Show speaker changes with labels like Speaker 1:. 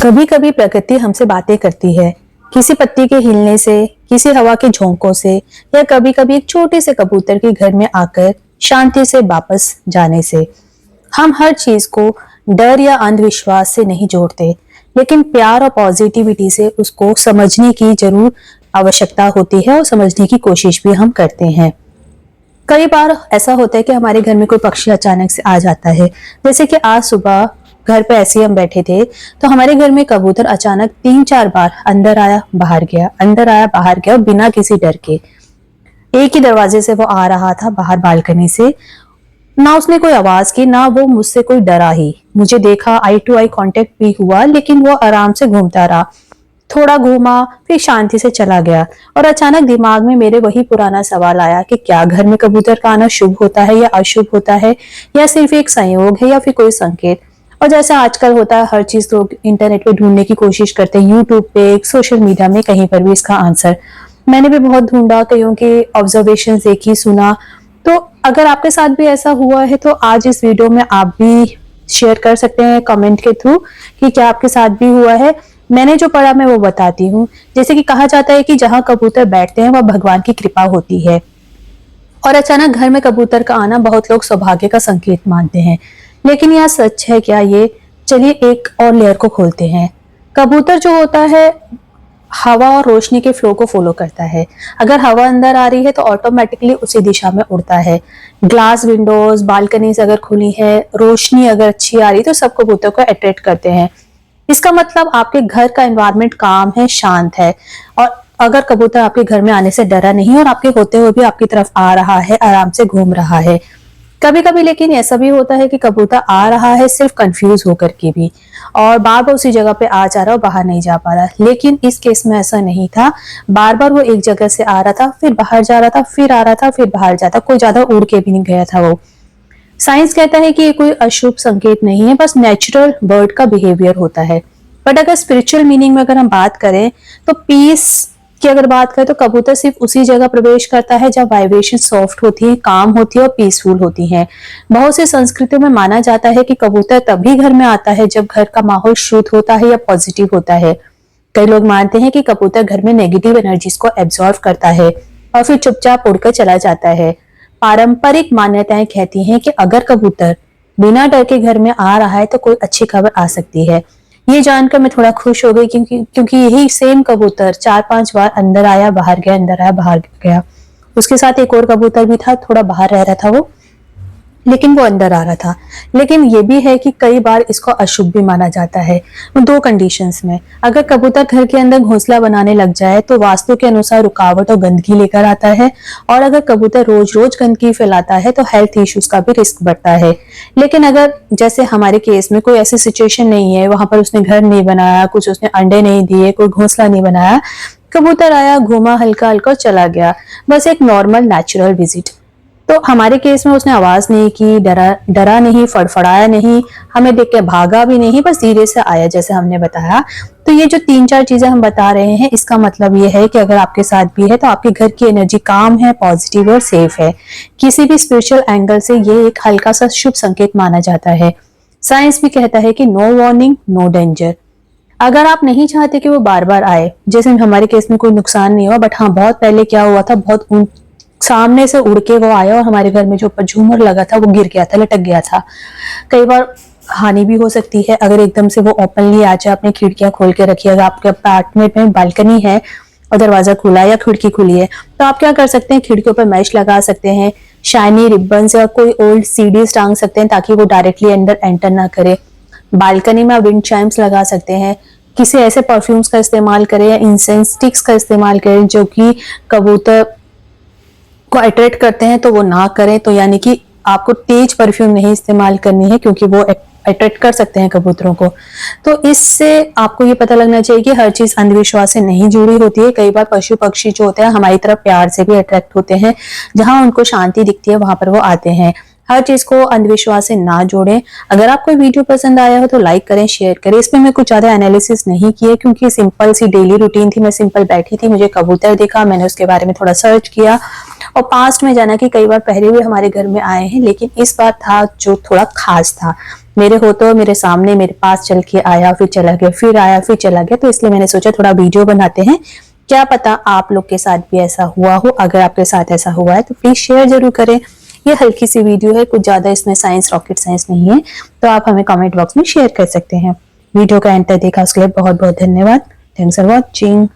Speaker 1: कभी कभी प्रकृति हमसे बातें करती है, किसी पत्ती के हिलने से, किसी हवा के झोंकों से, या कभी कभी एक छोटे से कबूतर के घर में आकर शांति से वापस जाने से। हम हर चीज को डर या अंधविश्वास से नहीं जोड़ते, लेकिन प्यार और पॉजिटिविटी से उसको समझने की जरूर आवश्यकता होती है और समझने की कोशिश भी हम करते हैं। कई बार ऐसा होता है कि हमारे घर में कोई पक्षी अचानक से आ जाता है। जैसे कि आज सुबह घर पे ऐसे ही हम बैठे थे, तो हमारे घर में कबूतर अचानक 3-4 बार अंदर आया बाहर गया, अंदर आया बाहर गया, बिना किसी डर के। एक ही दरवाजे से वो आ रहा था, बाहर बालकनी से। ना उसने कोई आवाज की, ना वो मुझसे कोई डरा ही। मुझे देखा, आई टू आई कांटेक्ट भी हुआ, लेकिन वो आराम से घूमता रहा। थोड़ा घूमा, फिर शांति से चला गया। और अचानक दिमाग में मेरे वही पुराना सवाल आया कि क्या घर में कबूतर का आना शुभ होता है या अशुभ होता है, या सिर्फ एक संयोग है, या फिर कोई संकेत। और जैसे आजकल होता है, हर चीज लोग इंटरनेट पे ढूंढने की कोशिश करते हैं, यूट्यूब पे, सोशल मीडिया में, कहीं पर भी इसका आंसर। मैंने भी बहुत ढूंढा, कईयों के ऑब्जर्वेशन देखी, सुना। तो अगर आपके साथ भी ऐसा हुआ है तो आज इस वीडियो में आप भी शेयर कर सकते हैं कमेंट के थ्रू कि क्या आपके साथ भी हुआ है। मैंने जो पढ़ा मैं वो बताती हूँ। जैसे कि कहा जाता है कि जहाँ कबूतर बैठते हैं वह भगवान की कृपा होती है, और अचानक घर में कबूतर का आना बहुत लोग सौभाग्य का संकेत मानते हैं। लेकिन यह सच है क्या ये? चलिए एक और लेयर को खोलते हैं। कबूतर जो होता है हवा और रोशनी के फ्लो को फॉलो करता है। अगर हवा अंदर आ रही है तो ऑटोमेटिकली उसी दिशा में उड़ता है। ग्लास विंडोज, बालकनीज अगर खुली है, रोशनी अगर अच्छी आ रही है, तो सब कबूतर को अट्रैक्ट करते हैं। इसका मतलब आपके घर का एनवायरनमेंट काम है, शांत है। और अगर कबूतर आपके घर में आने से डरा नहीं और आपके होते हुए भी आपकी तरफ आ रहा है, आराम से घूम रहा है। कभी कभी लेकिन ऐसा भी होता है कि कबूतर आ रहा है सिर्फ कंफ्यूज होकर के भी, और बार बार उसी जगह पे आ जा रहा और बाहर नहीं जा पा रहा। लेकिन इस केस में ऐसा नहीं था। बार बार वो एक जगह से आ रहा था, फिर बाहर जा रहा था, फिर आ रहा था, फिर बाहर जाता, कोई ज्यादा उड़ के भी नहीं गया था वो। साइंस कहता है कि ये कोई अशुभ संकेत नहीं है, बस नेचुरल बर्ड का बिहेवियर होता है। बट अगर स्पिरिचुअल मीनिंग में अगर हम बात करें तो पीस की अगर बात करें तो कबूतर सिर्फ उसी जगह प्रवेश करता है जब वाइब्रेशन सॉफ्ट होती है, काम होती है और पीसफुल होती है। बहुत सी संस्कृतियों में माना जाता है कि कबूतर तभी घर में आता है जब घर का माहौल शुद्ध होता है या पॉजिटिव होता है। कई लोग मानते हैं कि कबूतर घर में नेगेटिव एनर्जीज को एब्जॉर्व करता है और फिर चुपचाप उड़कर चला जाता है। पारंपरिक मान्यताएं कहती हैं कि अगर कबूतर बिना डर के घर में आ रहा है तो कोई अच्छी खबर आ सकती है। ये जानकर मैं थोड़ा खुश हो गई, क्योंकि यही सेम कबूतर 4-5 बार अंदर आया बाहर गया, अंदर आया बाहर गया। उसके साथ एक और कबूतर भी था, थोड़ा बाहर रह रहा था वो, लेकिन वो अंदर आ रहा था। लेकिन ये भी है कि कई बार इसको अशुभ भी माना जाता है, 2 कंडीशंस में। अगर कबूतर घर के अंदर घोंसला बनाने लग जाए तो वास्तु के अनुसार रुकावट और गंदगी लेकर आता है, और अगर कबूतर रोज रोज गंदगी फैलाता है तो हेल्थ इश्यूज का भी रिस्क बढ़ता है। लेकिन अगर जैसे हमारे केस में कोई ऐसी सिचुएशन नहीं है, वहां पर उसने घर नहीं बनाया, कुछ उसने अंडे नहीं दिए, कोई घोंसला नहीं बनाया, कबूतर आया, घूमा हल्का हल्का और चला गया, बस एक नॉर्मल नेचुरल विजिट। तो हमारे केस में उसने आवाज नहीं की, डरा नहीं, फड़फड़ाया नहीं, हमें देख के भागा भी नहीं, बस धीरे से आया जैसे हमने बताया। तो ये जो 3-4 चीजें हम बता रहे हैं, इसका मतलब ये है कि अगर आपके साथ भी है तो आपके घर की एनर्जी काम है, पॉजिटिव और सेफ है। किसी भी स्पिरिचुअल एंगल से ये एक हल्का सा शुभ संकेत माना जाता है। साइंस भी कहता है कि नो वार्निंग नो डेंजर। अगर आप नहीं चाहते कि वो बार बार आए, जैसे हमारे केस में कोई नुकसान नहीं हुआ, बट हाँ बहुत पहले क्या हुआ था, बहुत सामने से उड़ के वो आया और हमारे घर में जो ऊपर झूमर लगा था वो गिर गया था, लटक गया था। कई बार हानि भी हो सकती है अगर एकदम से वो ओपनली आ जाए। अपनी खिड़कियां खोल के रखिए। अगर आपके अपार्टमेंट में बालकनी है और दरवाजा खुला है या खिड़की खुली है तो आप क्या कर सकते हैं, खिड़कियों पर मैश लगा सकते हैं, शाइनी रिबन या कोई ओल्ड सीडीज टांग सकते हैं ताकि वो डायरेक्टली अंदर एंटर ना करे। बालकनी में विंड चाइम्स लगा सकते हैं। किसी ऐसे परफ्यूम्स का इस्तेमाल करें या इंसेंस स्टिक्स का इस्तेमाल करें जो कि कबूतर को अट्रैक्ट करते हैं, तो वो ना करें। तो यानी कि आपको तेज परफ्यूम नहीं इस्तेमाल करनी है, क्योंकि वो अट्रैक्ट कर सकते हैं कबूतरों को। तो इससे आपको ये पता लगना चाहिए कि हर चीज अंधविश्वास से नहीं जुड़ी होती है। कई बार पशु पक्षी जो होते हैं हमारी तरफ प्यार से भी अट्रैक्ट होते हैं, जहां उनको शांति दिखती है वहां पर वो आते हैं। हर चीज को अंधविश्वास से ना जोड़ें। अगर आपको वीडियो पसंद आया हो तो लाइक करें, शेयर करें। इसमें मैं कुछ ज्यादा एनालिसिस नहीं किए, क्योंकि सिंपल सी डेली रूटीन थी। मैं सिंपल बैठी थी, मुझे कबूतर देखा, मैंने उसके बारे में थोड़ा सर्च किया, और पास्ट में जाना कि कई बार पहले भी हमारे घर में आए हैं, लेकिन इस बार था जो थोड़ा खास था। मेरे होते हुए मेरे सामने मेरे पास चल के आया, फिर चला गया, फिर आया, फिर चला गया। तो इसलिए मैंने सोचा थोड़ा वीडियो बनाते हैं, क्या पता आप लोग के साथ भी ऐसा हुआ हो। अगर आपके साथ ऐसा हुआ है तो प्लीज शेयर जरूर करें। ये हल्की सी वीडियो है, कुछ ज्यादा इसमें साइंस रॉकेट साइंस नहीं है, तो आप हमें कमेंट बॉक्स में शेयर कर सकते हैं। वीडियो का एंड तक देखा उसके लिए बहुत बहुत धन्यवाद। Thanks for watching.